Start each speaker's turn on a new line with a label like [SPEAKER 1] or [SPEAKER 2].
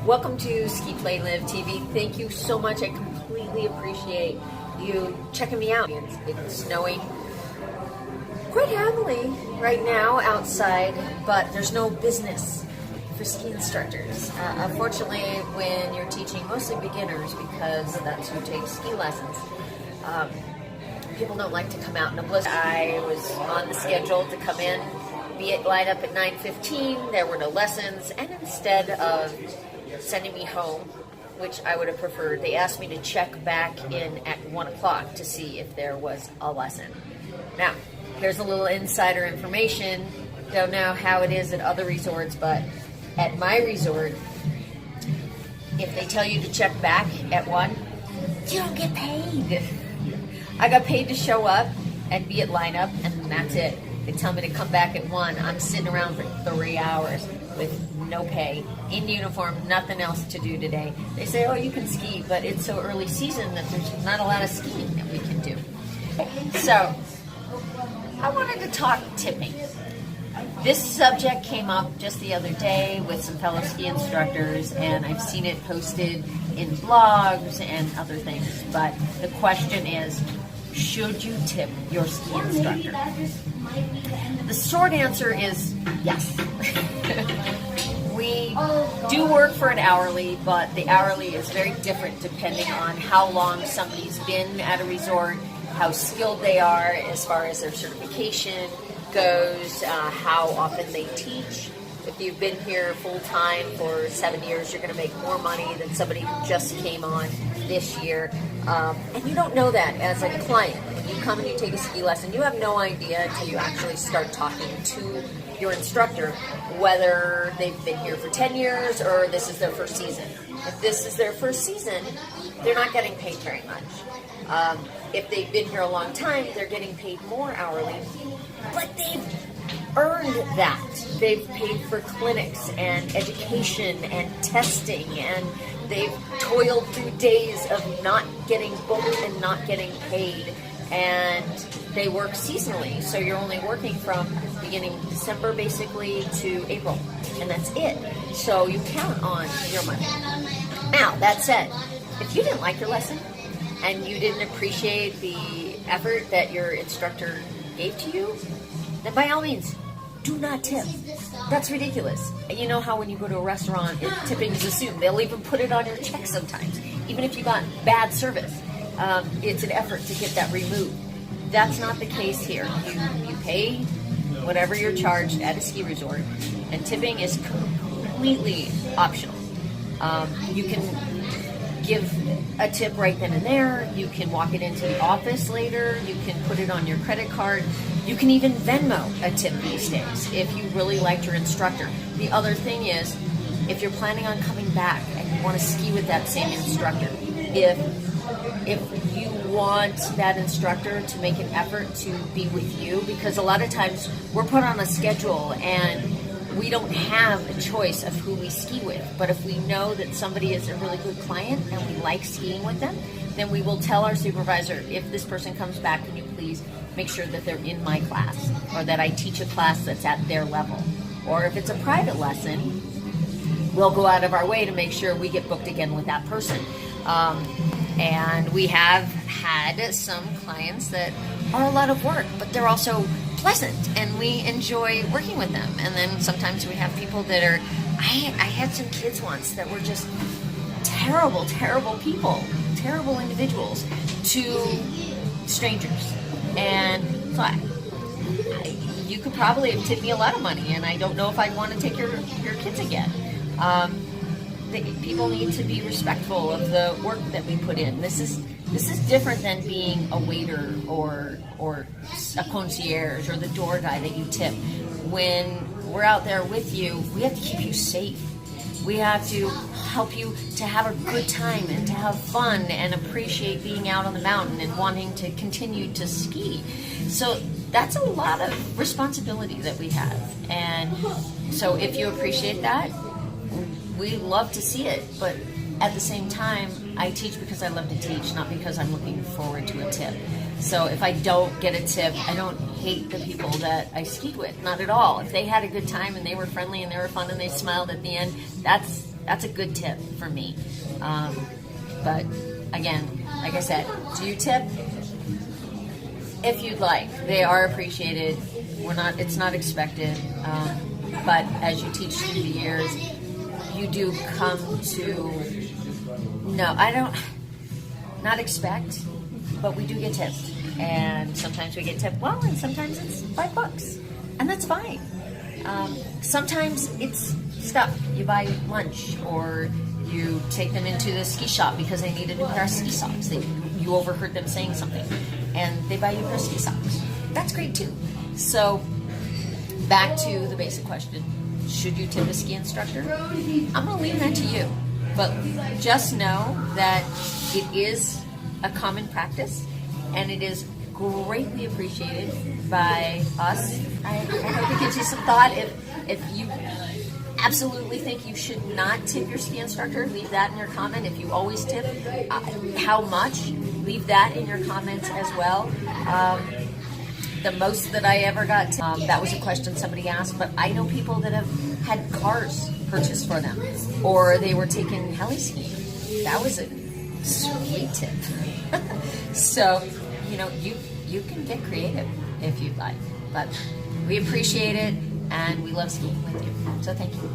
[SPEAKER 1] Welcome to Ski Play Live TV. Thank you so much. I completely appreciate you checking me out. It's snowing quite heavily right now outside, but there's no business for ski instructors. Unfortunately, when you're teaching mostly beginners, because that's who takes ski lessons, people don't like to come out in a blizzard. I was on the schedule to come in, be at line up at 9:15. There were no lessons, and instead of sending me home, which I would have preferred, they asked me to check back in at 1 o'clock to see if there was a lesson. Now, here's a little insider information. Don't know how it is at other resorts, but at my resort, if they tell you to check back at 1, you don't get paid. I got paid to show up and be at lineup, and that's it. They tell me to come back at 1. I'm sitting around for 3 hours with no pay, in uniform, nothing else to do today. They say, oh, you can ski, but it's so early season that there's not a lot of skiing that we can do. So, I wanted to talk tipping. This subject came up just the other day with some fellow ski instructors, and I've seen it posted in blogs and other things, but the question is, should you tip your ski instructor? The short answer is yes. We do work for an hourly, but the hourly is very different depending on how long somebody's been at a resort, how skilled they are as far as their certification goes, how often they teach. If you've been here full time for 7 years, you're going to make more money than somebody who just came on this year. And you don't know that as a client. If you come and you take a ski lesson, you have no idea until you actually start talking to your instructor whether they've been here for 10 years or this is their first season. If this is their first season, they're not getting paid very much. If they've been here a long time, they're getting paid more hourly, but they've earned that. They've paid for clinics and education and testing, and they've toiled through days of not getting booked and not getting paid, and they work seasonally, so you're only working from beginning of December basically to April, and that's it. So you count on your money. Now, that said, if you didn't like your lesson and you didn't appreciate the effort that your instructor gave to you, then by all means, do not tip. That's ridiculous. You know how when you go to a restaurant, tipping is assumed. They'll even put it on your check sometimes. Even if you got bad service, it's an effort to get that removed. That's not the case here. You pay whatever you're charged at a ski resort, and tipping is completely optional. You can give a tip right then and there. You can walk it into the office later. You can put it on your credit card. You can even Venmo a tip these days if you really liked your instructor. The other thing is, if you're planning on coming back and you want to ski with that same instructor, if you want that instructor to make an effort to be with you, because a lot of times we're put on a schedule and we don't have a choice of who we ski with. But if we know that somebody is a really good client and we like skiing with them, then we will tell our supervisor, if this person comes back, can you please make sure that they're in my class, or that I teach a class that's at their level. Or if it's a private lesson, we'll go out of our way to make sure we get booked again with that person. And we have had some clients that are a lot of work, but they're also pleasant, and we enjoy working with them. And then sometimes we have people that are, I had some kids once that were just terrible people, terrible individuals to strangers. And so you could probably have tipped me a lot of money, and I don't know if I'd want to take your kids again. People need to be respectful of the work that we put in. This is different than being a waiter or a concierge or the door guy that you tip. When we're out there with you, we have to keep you safe. We have to help you to have a good time and to have fun and appreciate being out on the mountain and wanting to continue to ski. So that's a lot of responsibility that we have. And so if you appreciate that, we love to see it. But at the same time, I teach because I love to teach, not because I'm looking forward to a tip. So if I don't get a tip, I don't hate the people that I skied with, not at all. If they had a good time and they were friendly and they were fun and they smiled at the end, that's That's a good tip for me. But again, like I said, do you tip? If you'd like, they are appreciated. It's not expected. But as you teach through the years, you do come to not expect, but we do get tipped. And sometimes we get tipped well, and sometimes it's $5, and that's fine. Sometimes it's stuff. You buy lunch, or you take them into the ski shop because they need a new pair of ski socks. You overheard them saying something, and they buy you a pair of ski socks. That's great too. So back to the basic question: should you tip a ski instructor? I'm going to leave that to you, but just know that it is a common practice, and it is greatly appreciated by us. I hope it gives you some thought. If you absolutely think you should not tip your ski instructor, leave that in your comment. If you always tip, how much? Leave that in your comments as well. The most that I ever got, that was a question somebody asked, but I know people that have had cars purchased for them, or they were taking heli skiing. That was a sweet tip. So, you can get creative if you'd like, but we appreciate it, and we love skiing with you. So thank you.